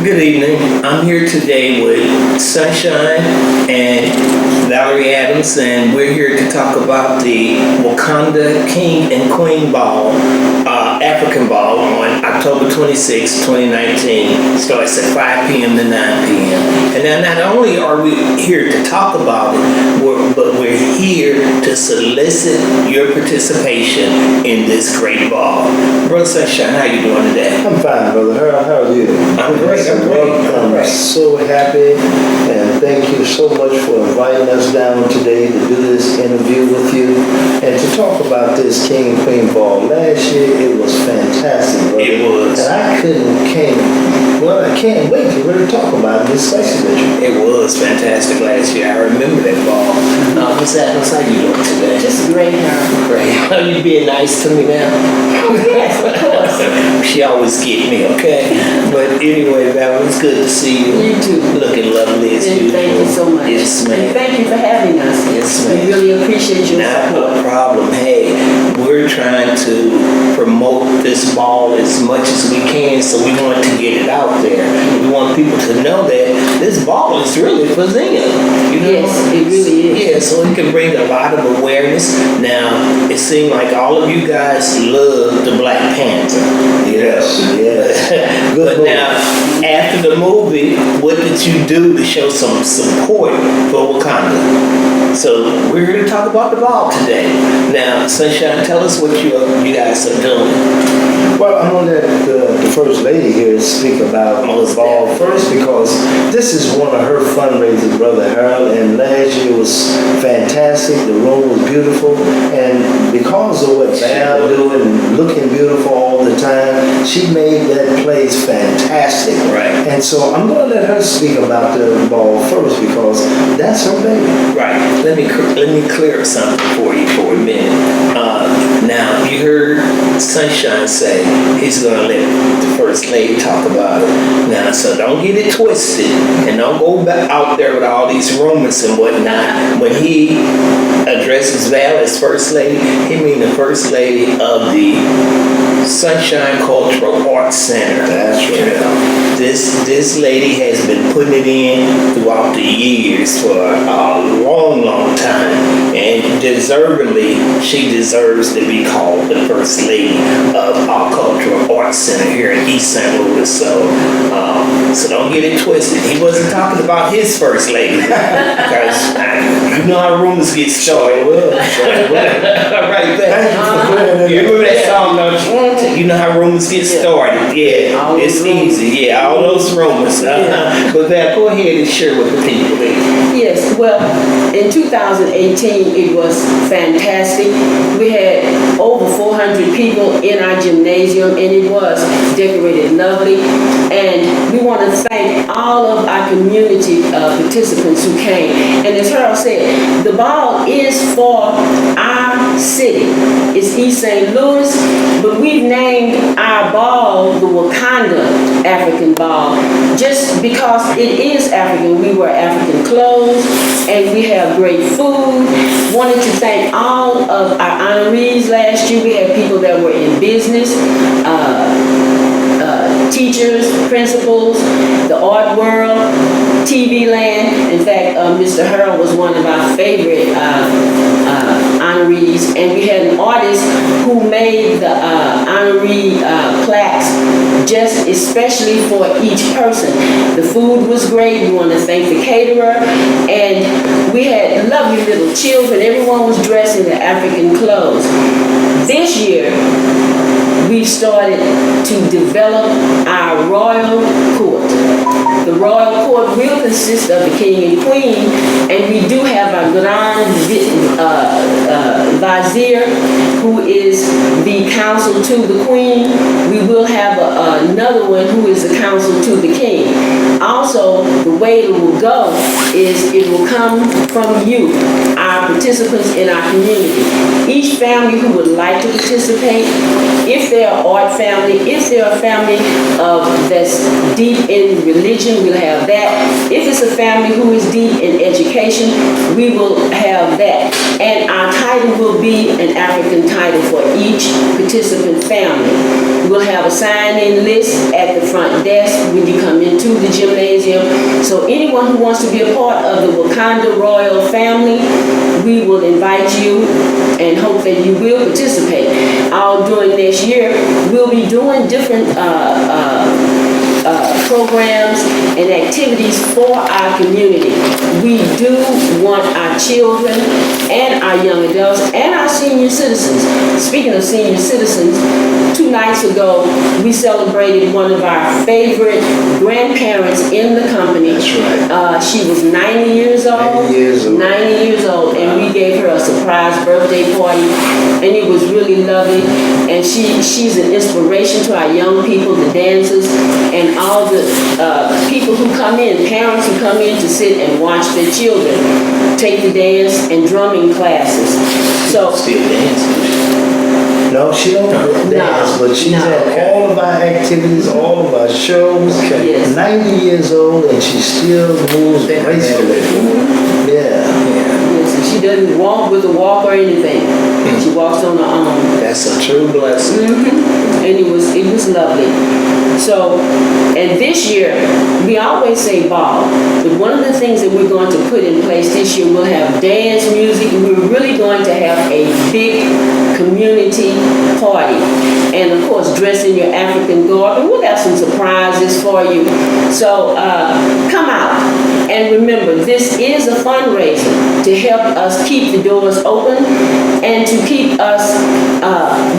Good evening. I'm here today with Sunshine and Valarie Adams, and we're here to talk about the Wakanda King and Queen Ball, African Ball, on October 26, 2019. Starts at 5 p.m. to 9 p.m. And now not only are we here to talk about it, but we're here to solicit your participation in this great ball. Brother Sunshine, how you doing today? I'm fine, Brother Harold. How are you? I'm great. I'm so happy, and thank you so much for inviting us down today to do this interview with you and to talk about this King and Queen Ball. Last year it was fantastic, brother. It was. And I can't wait to really talk about it, especially with you. It was fantastic last year. I remember that ball. What's how you doing today? Just great, Harold. Great. Are you being nice to me now? Oh, yes, of course. She always get me, okay? But anyway, Val, it's good to see you. You too. Looking lovely as And usual. thank you so much. Yes, ma'am. And thank you for having us. Yes, ma'am. We really appreciate your Not support. a problem. Hey, we're trying to promote this ball as much as we can, so we want to get it out there. We want people to know that this ball is really for them. You know? Yes, it really is. Yeah, so it can bring a lot of awareness. Now, it seemed like all of you guys love the Black Panther. Yes. But now, after the movie, what did you do to show some support for Wakanda? So we're here to talk about the ball today. Now, Sunshine, tell us what you guys are doing. Well, I'm going to let the First Lady here speak about the ball first, because this is one of her fundraisers, Brother Harold, and last year was fantastic. The room was beautiful, and because of what Val doing and looking beautiful all the time, she made that place fantastic. Right. And so I'm going to let her speak about the ball first, because that's her baby. Right. Let me clear up something for you for a minute. Now, you heard Sunshine say he's going to let the First Lady talk about it. Now, so don't get it twisted, and don't go back out there with all these rumors and whatnot. When he addresses Val as First Lady, he means the First Lady of the Sunshine Cultural Arts Center. That's right. You know, this lady has been putting it in throughout the years for a long time, and deservedly, she deserves to be called the First Lady of our Cultural Arts Center here in East St. Louis. So don't get it twisted. He wasn't talking about his First Lady, because you know how rumors get started. Right there. You remember that song, don't you? You know how rumors get started. Yeah, it's easy. Yeah, all those rumors. But Val, go ahead and share with the people there. Yes, well, in 2018, it was fantastic. We had over 400 people in our gymnasium, and it was decorated lovely. And we want to thank all of our community participants who came. And as Harold said, the ball is for our city. It's East St. Louis, but we've named our ball the Wakanda African Ball just because it is African. We wear African clothes and we have great food. Wanted to thank all of our honorees last year. We had people that were in business, teachers, principals, the art world, TV land. In fact, Mr. Harold was one of our favorite honorees, and we had an artist who made the honoree plaques just especially for each person. The food was great. We want to thank the caterer, and we had lovely little children. Everyone was dressed in their African clothes. This year, we've started to develop our royal court. The royal court will consist of the king and queen, and we do have a grand vizier who is the counsel to the queen. We will have another one who is the counsel to the king. Also, the way it will go is it will come from you, our participants in our community. Each family who would like to participate, if they're an art family, if they're a family that's deep in religion, we'll have that. If it's a family who is deep in education, we will have that. And our title will be an African title for each participant family. We'll have a sign-in list at the front desk when you come into the gymnasium. So anyone who wants to be a part of the Wakanda royal family, we will invite you and hope that you will participate. All during this year, we'll be doing different programs and activities for our community. We do want our children and our young adults and our senior citizens. Speaking of senior citizens, 2 nights ago, we celebrated one of our favorite grandparents in the company. That's right. She was 90 years old. 90 years old. 90 years old, and we gave her a surprise birthday party, and it was really lovely. And she's an inspiration to our young people, the dancers, and all the people who come in, parents who come in to sit and watch their children take the dance and drumming classes. So Still dancing. No, she don't dance, but she's at all of our activities, all of our shows. Yes. 90 years old, and she still moves gracefully. Yeah. yes, and she doesn't walk with a walk or anything. She walks on her own. That's a true blessing. And it was lovely. So, and this year, we always say ball, but one of the things that we're going to put in place this year, we'll have dance, music, and we're really going to have a big community party. And of course, dress in your African garb, and we'll have some surprises for you. So, come out. And remember, this is a fundraiser to help us keep the doors open and to keep us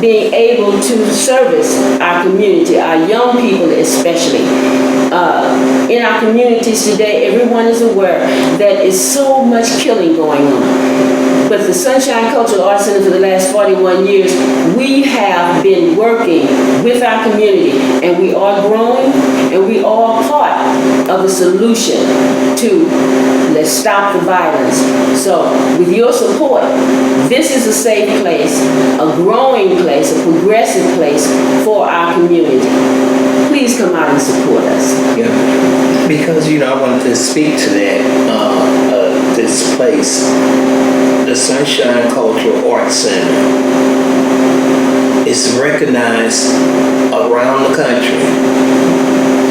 being able to service our community, our young people especially. In our communities today, everyone is aware that is so much killing going on. But the Sunshine Cultural Arts Center for the last 41 years, we have been working with our community, and we are growing, and we are part of the solution to let's stop the violence. So with your support, this is a safe place, a growing place, a progressive place for our community. Please come out and support us. Yeah. Because, I wanted to speak to that, this place, the Sunshine Cultural Arts Center. It's recognized around the country.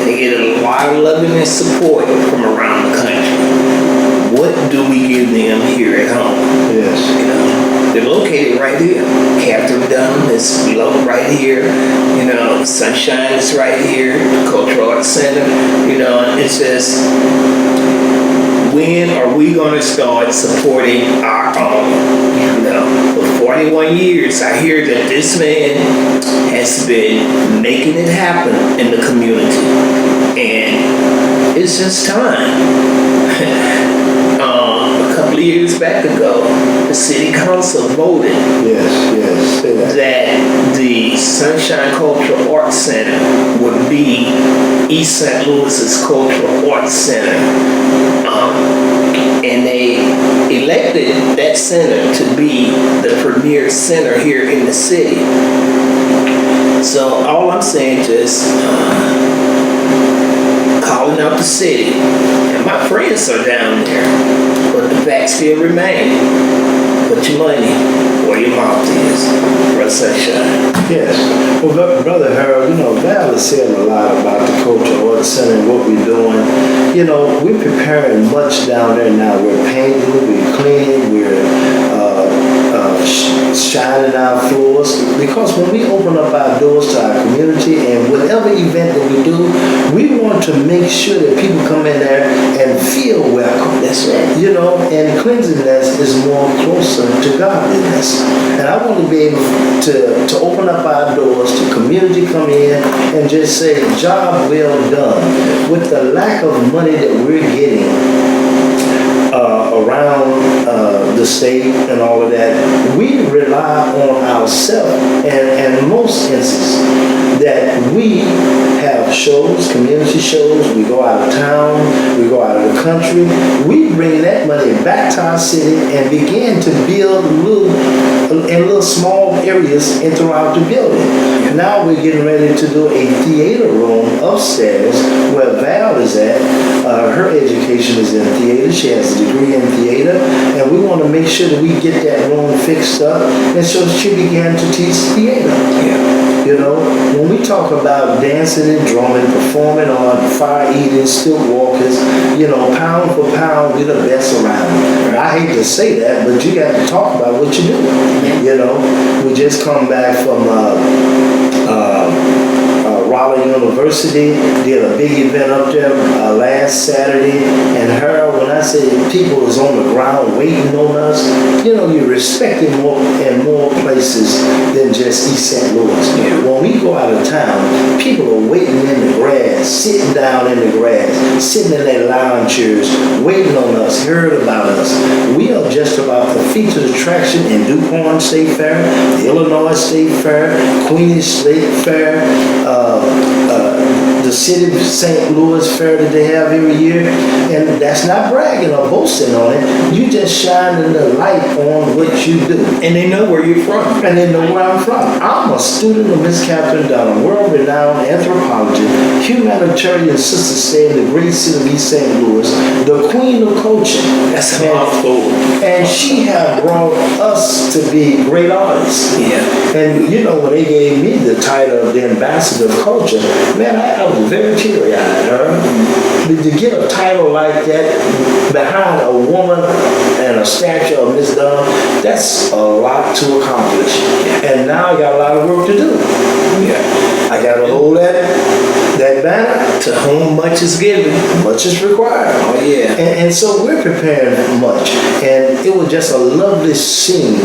They get a lot of loving and support from around the country. What do we give them here at home? Yes. They're located right here. Catherine Dunham is right here. Sunshine is right here. The Cultural Arts Center. And it's just, when are we going to start supporting our own? For 41 years, I hear that this man has been making it happen in the community. And it's just time. A couple of years back ago, the city council voted Yes. Say that. that the Sunshine Cultural Arts Center would be East St. Louis's Cultural Arts Center. And they elected that center to be the premier premier center here in the city. So all I'm saying is calling out the city, and my friends are down there, but the fact still remains. Put your money where your mouth is, Brother Sunshine. Yes. Well, Brother Harold, Val has said a lot about the culture of the center and what we're doing. We're preparing much down there now. We're painting, we're cleaning, we're shining our floors, because when we open up our doors to our community and whatever event that we do, we want to make sure that people come in there and feel welcome. That's right. And cleanliness is more closer to godliness. And I want to be able to open up our doors to community come in and just say, job well done. With the lack of money that we're getting around the state and all of that, we rely on ourselves, and in most instances that we have shows, community shows, we go out of town, we go out of the country, we bring that money back to our city and begin to build little small areas and throughout the building. Now we're getting ready to do a theater room upstairs where Val is at. Her education is in theater. She has a degree in theater, and we want to make sure that we get that room fixed up, and so she began to teach theater. Yeah. When we talk about dancing and drumming, performing on fire eating, stilt walkers, pound for pound, we're the best around. I hate to say that, but you got to talk about what you do. We just come back from Raleigh University, did a big event up there last Saturday, and when I say people is on the ground waiting on us, you're respecting more in more places than just East St. Louis. Yeah. When we go out of town, people are waiting in the grass, sitting down in the grass, sitting in their lounge chairs, waiting on us, heard about us. We are just about the featured attraction in DuPont State Fair, the Illinois State Fair, Queens State Fair, the City of St. Louis Fair that they have every year, and that's not bragging or boasting on it. You just shining the light on what you do. And they know where you're from. And they know where I'm from. I'm a student of Miss Catherine Dunham, world-renowned anthropologist, humanitarian sister stay in the great city of East St. Louis, the queen of coaching. That's a mouthful. And she had brought us to be great artists. Yeah. And when they gave me the title of the ambassador of culture, man, I was very teary-eyed, to get a title like that behind a woman and a statue of Miss Dunham, that's a lot to accomplish. And now I got a lot of work to do. Yeah. I got to hold that banner. To whom much is given, much is required. Oh, yeah. And so we're preparing much. And it was just a lovely scene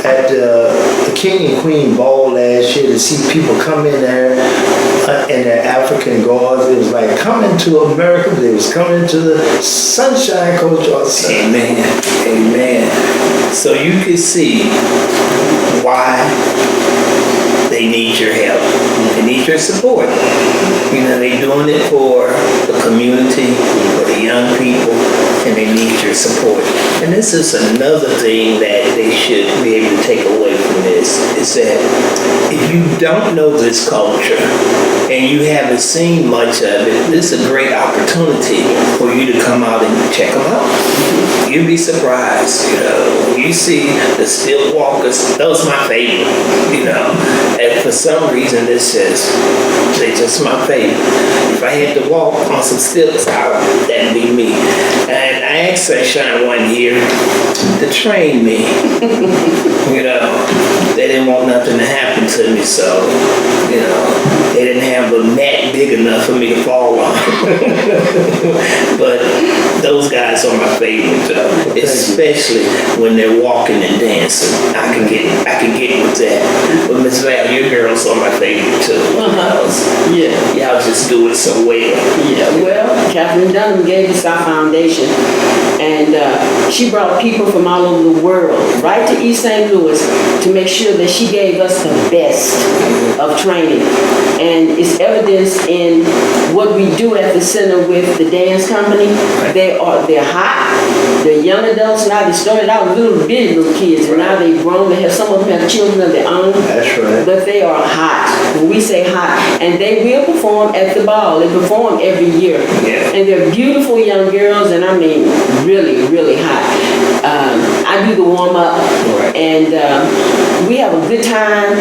at the King and Queen Ball last year to see people come in there in their African gauze. It was like coming to America. They was coming to the Sunshine Coast. Amen. Amen. So you can see why they need your help. They need your support. They're doing it for the community, for the young people, and they need your support. And this is another thing that they should be able to take away from this, is that if you don't know this culture and you haven't seen much of it, this is a great opportunity for you to come out and check them out. You'd be surprised, you see the stilt walkers, those are my favorite, and for some reason they're just my favorite. If I had to walk on some stilts, that'd be me. And I asked Sunshine one year to train me. They didn't want nothing to happen to me, so, they didn't have a mat big enough for me to fall on. But those guys are my favorite, especially when they're walking and dancing. I can get with that. But Miss Val, your girls are my favorite too. Yeah. Y'all just do it so well. Yeah, well, Catherine Dunham gave us our foundation, and she brought people from all over the world right to East St. Louis to make sure that she gave us the best of training. And it's evidenced in what we do at the center with the dance company. They they're hot. They're young adults now. They started out little kids, and now they've grown. Some of them have children of their own. That's right. But they are hot. When we say hot, and they will perform at the ball. They perform every year, and they're beautiful young girls, and I mean really, really hot. I do the warm up, and we have a good time,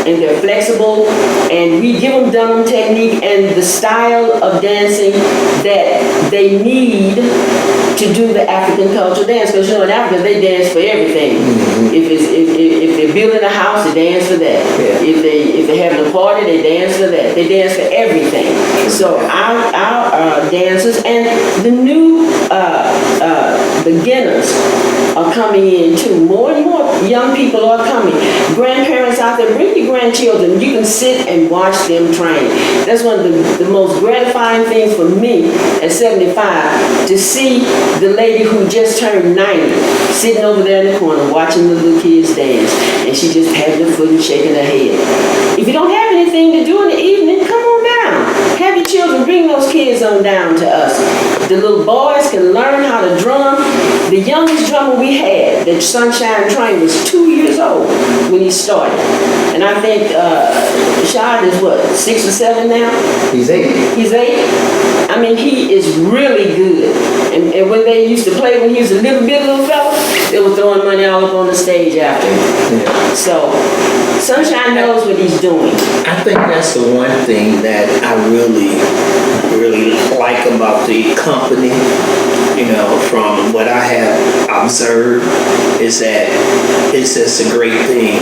and they're flexible, and we give them Dunham technique and the style of dancing that they need to do the African cultural dance. Because in Africa they dance for everything. If they're building a house, they dance for that. If they're having a party, they dance for that. They dance for everything. So our dancers and the new beginners are coming in too. More and more young people are coming. Grandparents out there, bring your grandchildren. You can sit and watch them train. That's one of the most gratifying things for me at 75, to see the lady who just turned 90 sitting over there in the corner watching the little kids dance, and she just patting her foot and shaking her head. If you don't have anything to do in the evening, come on down. Have your children, bring those kids on down to us. The little boys can learn how to drum. The youngest drummer we had, that Sunshine trained, was 2 years old when he started. And I think Shad is what, 6 or 7 now? He's 8. He's 8. I mean, he is really good. And when they used to play, when he was a little fella, they were throwing money all up on the stage after him. Yeah. So Sunshine knows what he's doing. I think that's the one thing that I really like about the company, from what I have observed, is that it's just a great thing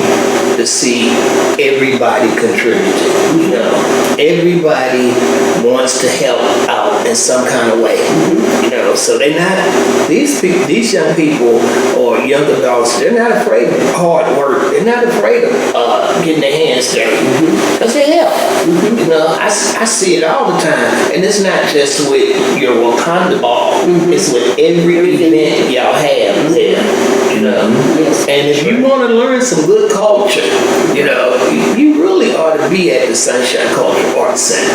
to see everybody contributing. Everybody wants to help out in some kind of way. So they're not, these young people or young adults, they're not afraid of hard work. They're not afraid of getting their hands dirty, because they help. I see it all the time, and it's not just with your Wakanda ball. It's with every event y'all have there. Yes. And if you want to learn some good culture, you really ought to be at the Sunshine Cultural Arts Center.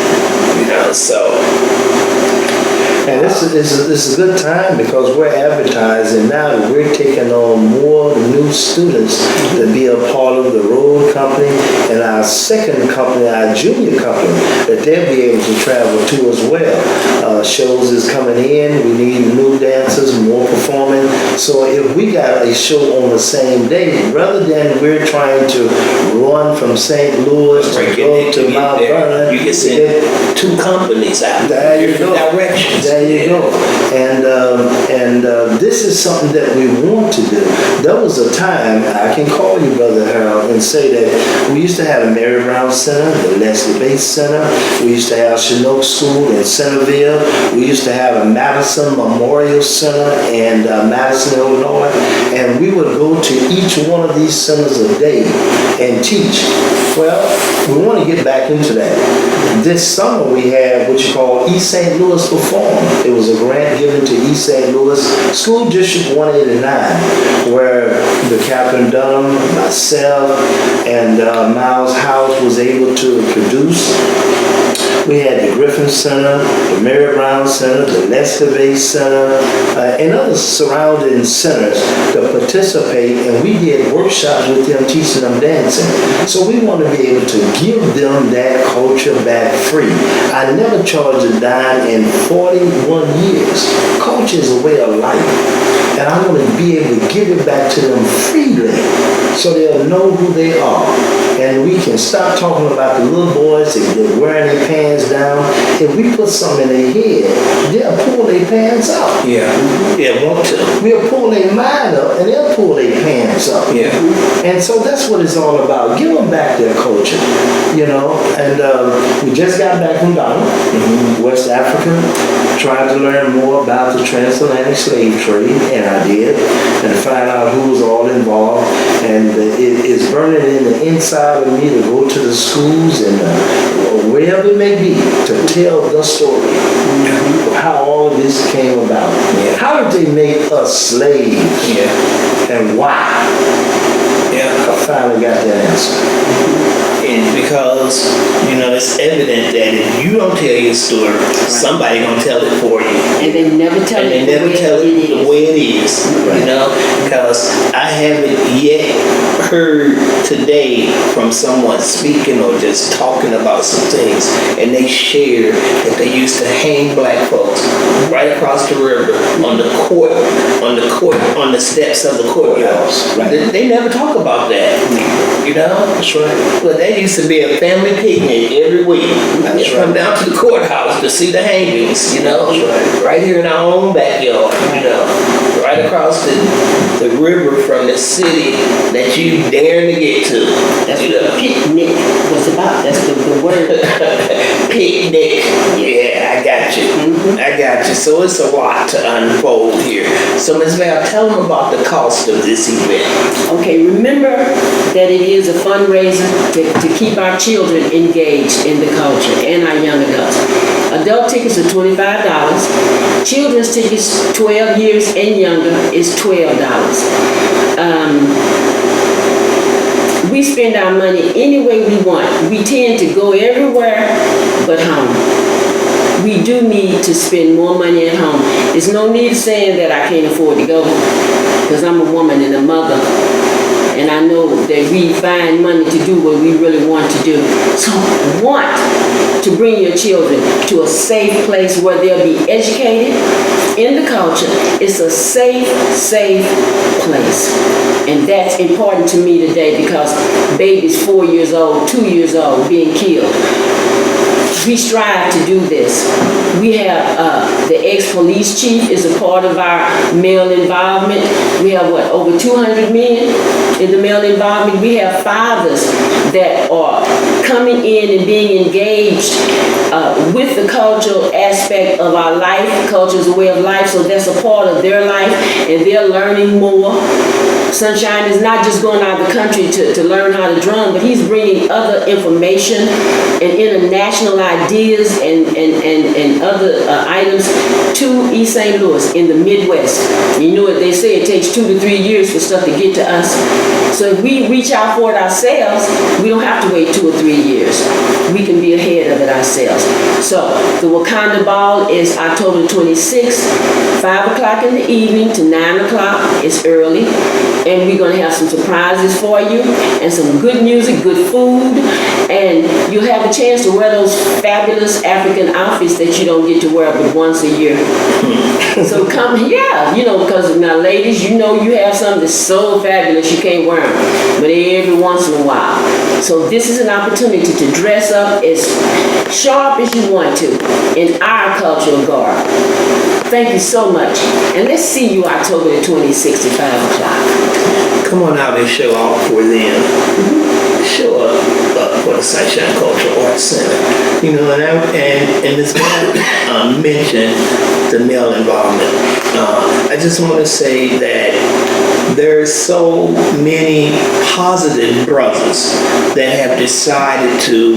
And this is a good time, because we're advertising now that we're taking on more new students to be a part of the road company and our second company, our junior company, that they'll be able to travel to as well. Shows is coming in. We need new dancers, more performing. So if we got a show on the same day, rather than we're trying to run from St. Louis to go to Mount Vernon, you can send 2 companies out there. You go. Directions. There you go. And this is something that we want to do. There was a time, I can call you, Brother Harold, and say that we used to have a Mary Brown Center, the Leslie Bates Center. We used to have Chinook School in Centerville. We used to have a Madison Memorial Center in Madison, Illinois. And we would go to each one of these centers a day and teach. Well, we want to get back into that. This summer we had what you call East St. Louis Perform. It was a grant given to East St. Louis School District 189, where the Captain Dunham, myself, and Miles House was able to produce. We had the Griffin Center, the Mary Brown Center, the Leslie Bates Center, and other surrounding centers to participate, and we did workshops with them, teaching them dancing. So we want to be able to give them that culture back free. I never charged a dime in 41 years. Culture is a way of life, and I want to be able to give it back to them freely, so they'll know who they are. And we can stop talking about the little boys that get wearing their pants down. If we put something in their head, they'll pull their pants up. Yeah, want to. We'll pull their mind up, and they'll pull their pants up. Yeah. And so that's what it's all about. Give them back their culture, And we just got back from Ghana, West Africa, trying to learn more about the transatlantic slave trade, and I did, and find out who was all involved. And it is burning in the inside of me to go to the schools and wherever it may be to tell the story of how all of this came about. How did they make us slaves? And why? Yeah. I finally got that answer. And because, it's evident that if you don't tell your story, somebody gonna tell it for you. And they never tell And it they never tell it the way it is, because I haven't yet heard today from someone speaking or just talking about some things, and they share that they used to hang black folks right across the river on the steps of the courthouse. Right. They never talk about that, That's right. But that used to be a family picnic every week. That's You come right. down to the courthouse to see the hangings, That's right here in our own backyard, right across the river from the city that you daring to get to. That's what the picnic was about. That's the word. Picnic. Yeah, I got you. I got you. So it's a lot to unfold here. So Ms. Val, tell them about the cost of this event. Okay, remember that it is a fundraiser to keep our children engaged in the culture and our young adults. Adult tickets are $25. Children's tickets, 12 years and younger, is $12. We spend our money any way we want. We tend to go everywhere but home. We do need to spend more money at home. There's no need saying that I can't afford to go, because I'm a woman and a mother, and I know that we find money to do what we really want to do. So want to bring your children to a safe place where they'll be educated in the culture. It's a safe place. And that's important to me today, because babies 4 years old, 2 years old being killed. We strive to do this. We have the ex-police chief is a part of our male involvement. We have over 200 men in the male involvement. We have fathers that are coming in and being engaged with the cultural aspect of our life. Culture is a way of life, so that's a part of their life, and they're learning more. Sunshine is not just going out of the country to learn how to drum, but he's bringing other information and international ideas and other items to East St. Louis in the Midwest. You know what they say, it takes 2 to 3 years for stuff to get to us. So if we reach out for it ourselves, we don't have to wait 2 or 3 years. We can be ahead of it ourselves. So the Wakanda Ball is October 26th, 5 o'clock in the evening to 9 o'clock. It's early. And we're going to have some surprises for you and some good music, good food, and you'll have a chance to wear those fabulous African outfits that you don't get to wear but once a year. So come, because now ladies, you have something that's so fabulous you can't wear them, but every once in a while. So this is an opportunity to dress up as sharp as you want to in our cultural garb. Thank you so much. And let's see you October the 26th at 5 o'clock. Come on out and show off for them. Show up for the Sunshine Cultural Arts Center. And Ms. Brown mentioned the male involvement. I just want to say that there's so many positive brothers that have decided to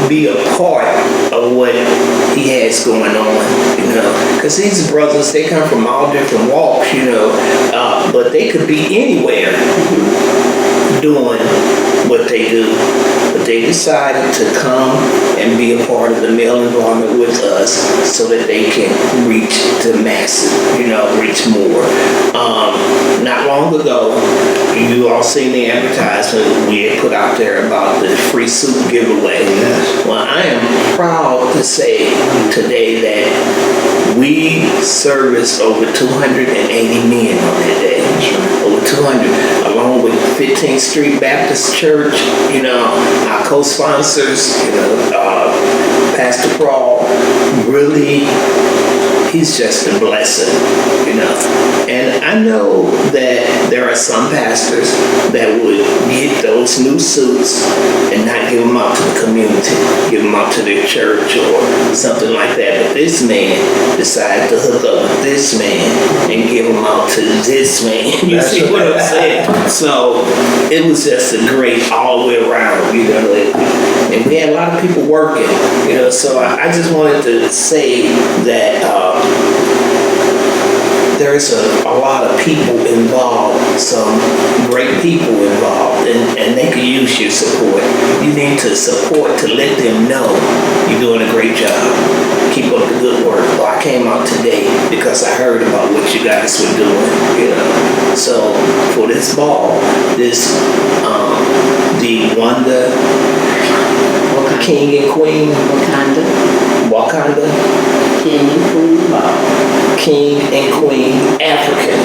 be a part of what he has going on, because these brothers, they come from all different walks, but they could be anywhere doing what they do. But they decided to come and be a part of the male involvement with us so that they can reach the masses, reach more. Not long ago, you all seen the advertisement we had put out there about the free soup giveaway. Yes. Well, I am proud to say today that we serviced over 280 men on that day. Over 200, along with 15th Street Baptist Church, our co-sponsors, Pastor Paul, really, he's just a blessing, And I know that there are some pastors that would get those new suits and not give them out to the community, give them out to their church or something like that. But this man decided to hook up with this man and give them out to this man. You see what I'm saying? So it was just a great all the way around, And we had a lot of people working, So I just wanted to say that there's a lot of people involved, some great people involved, and they could use your support. You need to support to let them know you're doing a great job. Keep up the good work. Well, I came out today because I heard about what you guys were doing, you know. So for this ball, this the Wanda King and Queen Wakanda King and Queen ball. King and Queen African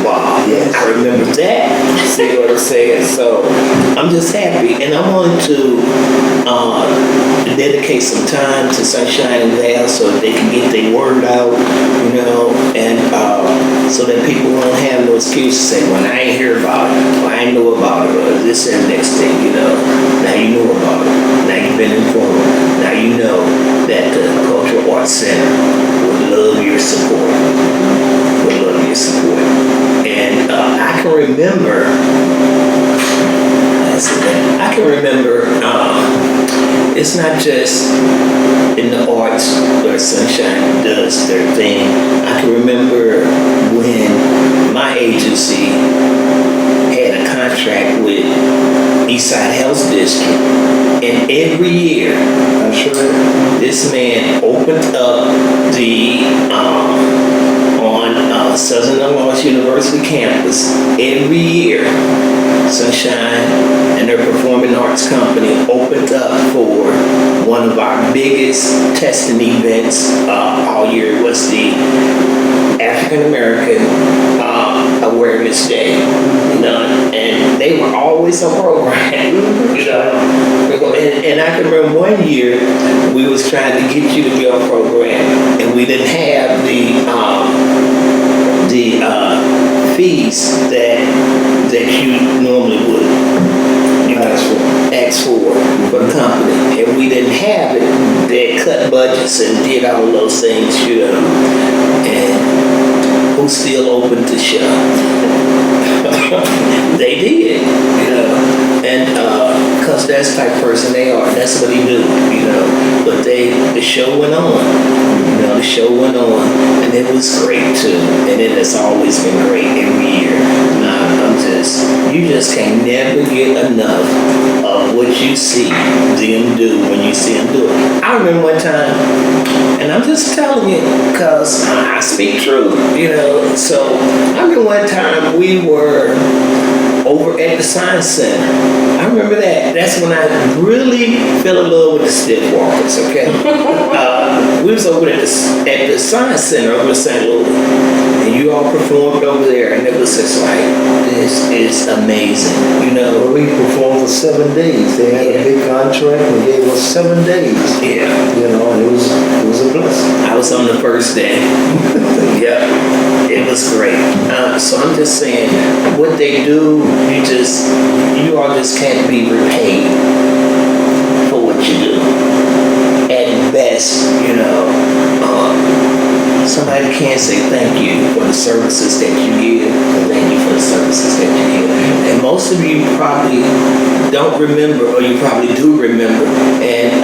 ball. Yes. I remember that. See what I'm saying? So I'm just happy, and I wanted to dedicate some time to Sunshine and Val so that they can get their word out, you know, and so that people won't have no excuse to say, well, I ain't hear about it, or I ain't know about it, or this and next thing, you know. Now you know about it. Now you've been informed. Now you know that the Cultural Arts Center would love your support. Would love your support. And I can remember, it's not just in the arts where Sunshine does their thing. I can remember when my agency had a contract with Eastside Health District, and every year, this man opened up the on Southern Illinois University campus every year. Sunshine and their performing arts company opened up for one of our biggest testing events all year. It was the African American Awareness Day, you know, and they were always on program, you know. And I can remember one year we was trying to get you to be on program, and we didn't have the fees that you normally would, you ask for the company, and we didn't have it. They cut budgets and did all those things, you know, and who still opened the show? They did, you know, and because that's the type of person they are. That's what they do, you know. But the show went on. You know, the show went on, and it was great too. And it has always been great every year. You just can never get enough of what you see them do when you see them do it. I remember one time, and I'm just telling you because I speak truth, you know. So I remember one time we were over at the Science Center. I remember that. That's when I really fell in love with the stiff walkers, okay? We was over at the Science Center over in St. Louis, and you all performed over there, and it was just like, this is amazing, you know? We performed for 7 days. They had a big contract and gave us 7 days. Yeah. You know, and it was a blessing. I was on the first day. Yeah, it was great. So I'm just saying, what they do, you all just can't be repaid for what you do. At best, you know, somebody can't say thank you for the services that you give, and thank you for the services that you give. And most of you probably don't remember, or you probably do remember, and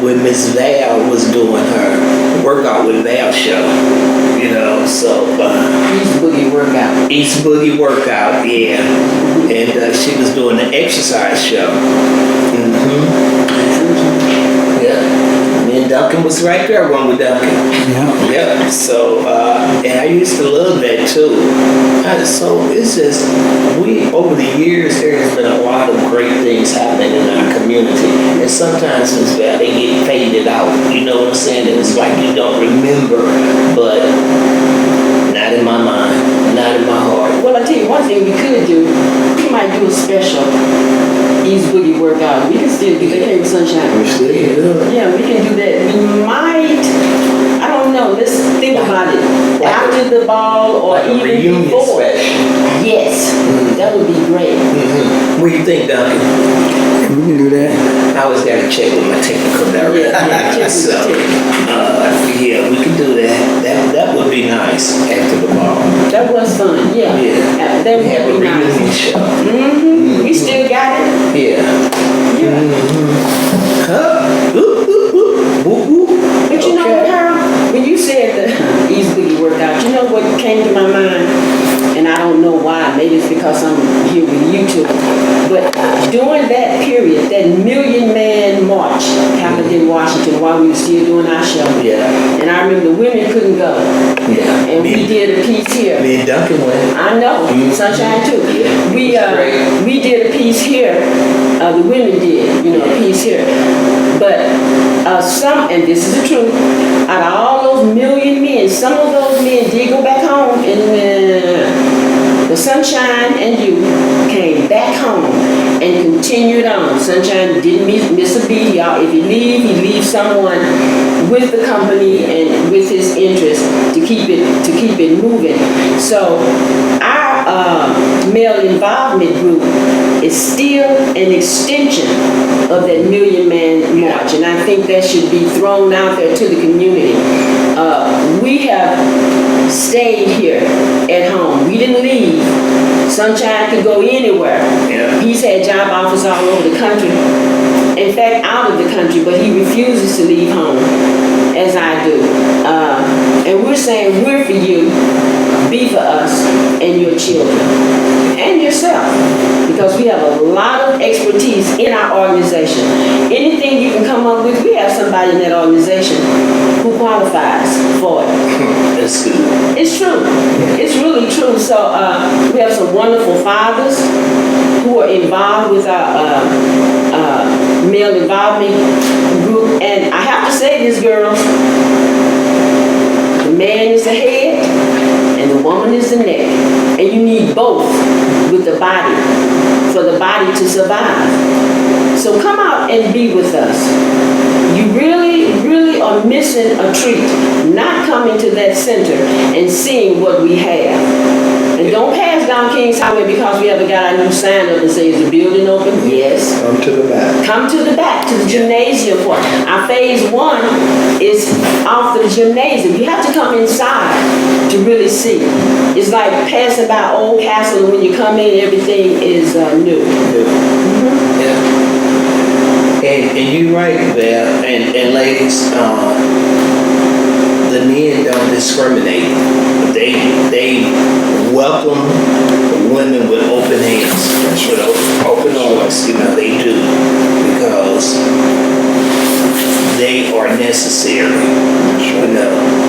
when Miss Val was doing her Workout with Val show, you know, so East Boogie Workout, yeah. And she was doing the exercise show. Yeah. Me and Duncan was right there, one with Duncan. Yeah. Yeah. So, and I used to love that too. So it's just, over the years, there has been a lot of great things happening in our community. And sometimes Miss Val, they get faded out. You know what I'm saying? And it's like you don't remember, but not in my mind, not in my heart. Well, I tell you one thing we could do. We might do a special East Boogie workout. We can still do that. Hey, Sunshine. We still can do it. Yeah, we can do that. We might, I don't know, let's think about it. After the ball or Like a even reunion before. special. Yes, that would be great. What do you think, Duncan? We can do that. I always got to check with my technical director. Yeah, we can do that. That would be nice after the ball. That was fun, yeah. Yeah. That We have a would be reunion nice. show. Mm-hmm. We still got it? Yeah. Yeah. Huh? Ooh, ooh, ooh, ooh, ooh. But you know what, Harold? When you said the East Boogie out. You know what came to my mind? And I don't know why. Maybe it's because I'm here with you two. But during that period, that Million Man March happened in Washington while we were still doing our show. Yeah. And I remember the women couldn't go. Yeah. And we did a piece here. Me and Duncan went. I know, Sunshine too. Yeah. We did a piece here. The women did, a piece here. But and this is the truth, out of all those million men, some of those men did go back home, and the Sunshine and you came back home and continued on. Sunshine didn't miss a beat, y'all. If he leave someone with the company and with his interest to keep it moving. So our male involvement group is still an extension of that Million Man March, and I think that should be thrown out there to the community. We have stayed here at home. We didn't leave. Sunshine could go anywhere. Yeah. He's had job offers all over the country. In fact, out of the country, but he refuses to leave home, as I do. And we're saying we're for you, be for us and your children and yourself, because we have a lot of expertise in our organization. Anything you can come up with, we have somebody in that organization who qualifies for it. That's good. It's true. It's really true. So we have some wonderful fathers who are involved with our male involvement group. And I have to say this, girls, the man is the head and the woman is the neck. And you need both with the body for the body to survive. So come out and be with us. You really, really are missing a treat not coming to that center and seeing what we have. And don't pass down Kings Highway because we haven't got our new sign up and say, is the building open? Yes. Come to the back. Come to the back, to the gymnasium part. Our phase 1 is off the gymnasium. You have to come inside to really see. It's like passing by Old Castle, and when you come in, everything is new. Yeah. And you're right there. And ladies, the men don't discriminate. They welcome women with open hands, with open arms. They do, because they are necessary.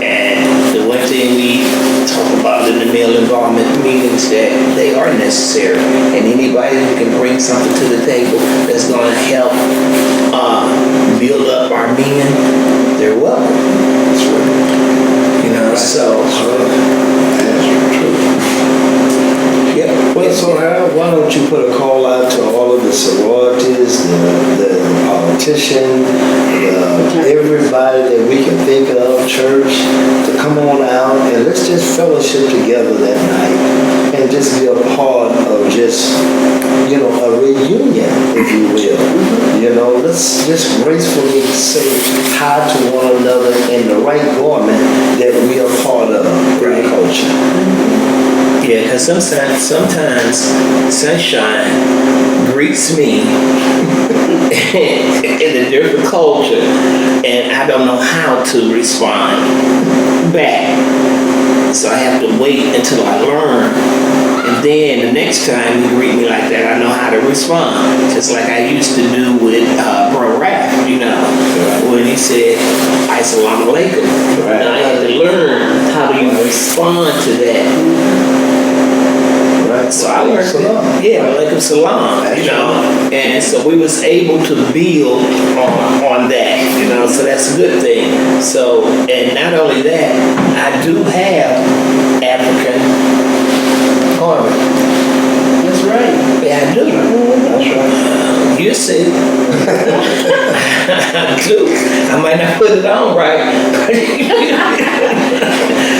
And the one thing we talk about in the male involvement meetings, that they are necessary, and anybody who can bring something to the table that's going to help build up our men, they're welcome. So. Yeah. Well, so Harold, why don't you put a call out to all of the sororities, the politicians, everybody that we can think of, church, to come on out and let's just fellowship together that night and just be a part of just, a reunion, if you will. Let's just gracefully say hi to one another in the right garment that we are part of, right culture. Yeah, because sometimes Sunshine greets me in a different culture, and I don't know how to respond back. So I have to wait until I learn. And then the next time you greet me like that, I know how to respond. Just like I used to do with Bro Raph, when he said, Assalamu alaikum. Right. I had to learn how to respond to that. Right. So I learned alaikum salam, and so we was able to build on that, so that's a good thing. So, and not only that, I do have African garment. That's right. Yeah, I do. That's right. You see. I do. I might not put it on right.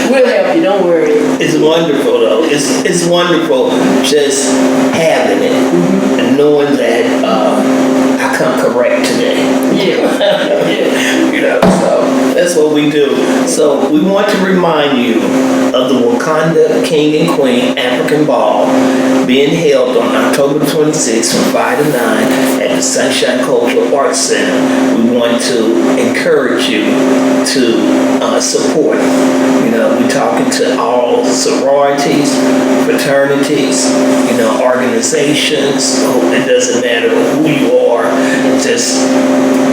We'll help you, don't worry. It's wonderful though. It's wonderful just having it and knowing that I come correct today. Yeah. So that's what we do. So we want to remind you of the Wakanda King and Queen African Ball being held on October 26th from 5 to 9 at the Sunshine Cultural Arts Center. We want to encourage you to support. We're talking to fraternities, organizations. It doesn't matter who you are. Just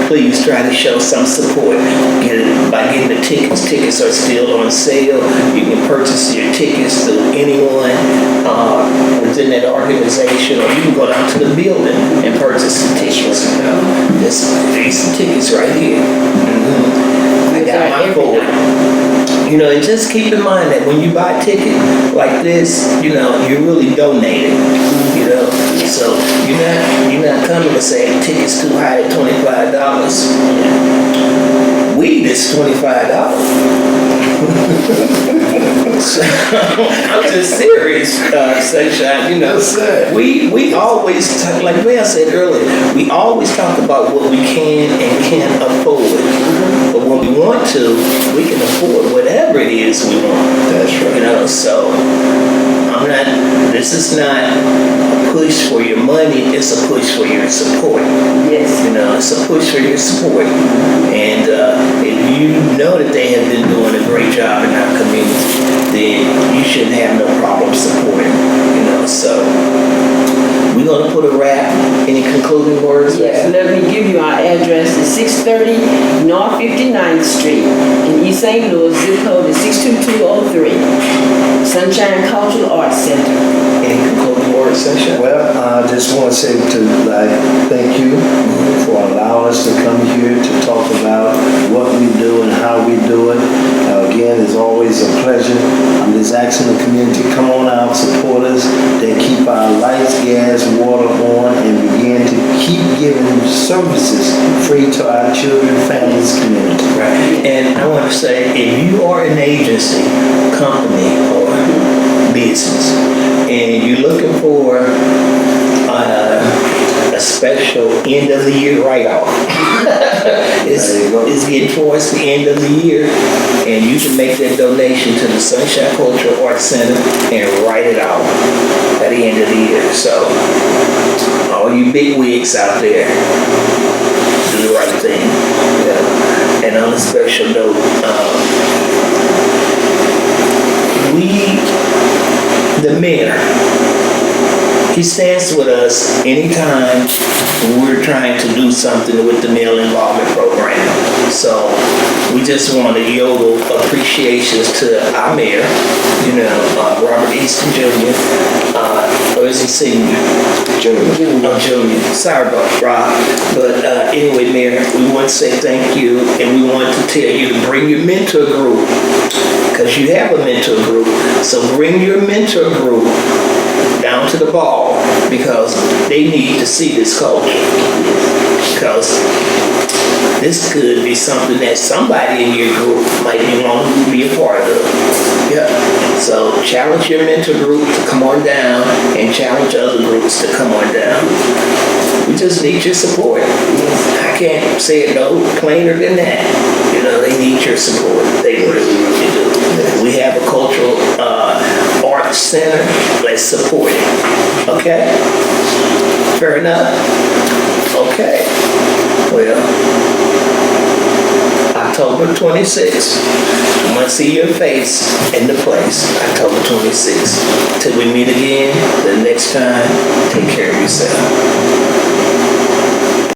please try to show some support. By getting the tickets. Tickets are still on sale. You can purchase your tickets through anyone within that organization, or you can go down to the building and purchase the tickets. There's some tickets right here. I got my board. And just keep in mind that when you buy a ticket like this, you're really donating. So you're not coming to say ticket's too high at $25. Weed is $25. So, I'm just serious, Sunshine. We always like Mel said earlier. We always talk about what we can and can't afford. But when we want to, we can afford whatever it is we want. That's right. So I'm not. This is not a push for your money. It's a push for your support. Yes. It's a push for your support. And if you know that they have been doing a great job in our community, then you shouldn't have no problem supporting. So we're gonna put a wrap. Any concluding words? Yes, let me give you our address. It's 630 North 59th Street in East St. Louis. Zip code is 62203. Sunshine Cultural Arts Center. Any concluding words, Sunshine? Well, I just want to say thank you for allowing us to come here to talk about what we do and how we do it. Again, it's always a pleasure. I'm just asking the community, come on out, support us. They keep our lights, gas, water on, and begin to keep giving services free to our children, families, community. Right. And I want to say, if you are an agency, company, or business, and you're looking for a special end of the year write-off, it's getting towards the end of the year, and you can make that donation to the Sunshine Cultural Arts Center and write it out at the end of the year. So, all you big wigs out there, do the right thing. Yeah. And on a special note, the mayor, he stands with us anytime we're trying to do something with the male involvement program. So we just want to yodel appreciations to our mayor, Robert Easton Jr., or is he senior? Junior. Sorry about Rob. But anyway, Mayor, we want to say thank you, and we want to tell you to bring your mentor group, because you have a mentor group. So bring your mentor group down to the ball, because they need to see this culture. Because this could be something that somebody in your group might want to be a part of. Yeah. So challenge your mentor group to come on down, and challenge other groups to come on down. We just need your support. I can't say it no plainer than that. They need your support. They really, really do. We have a cultural arts center. Let's support it. Okay? Fair enough? Okay. Well, October 26th. I want to see your face in the place. October 26th. Till we meet again, the next time, take care of yourself.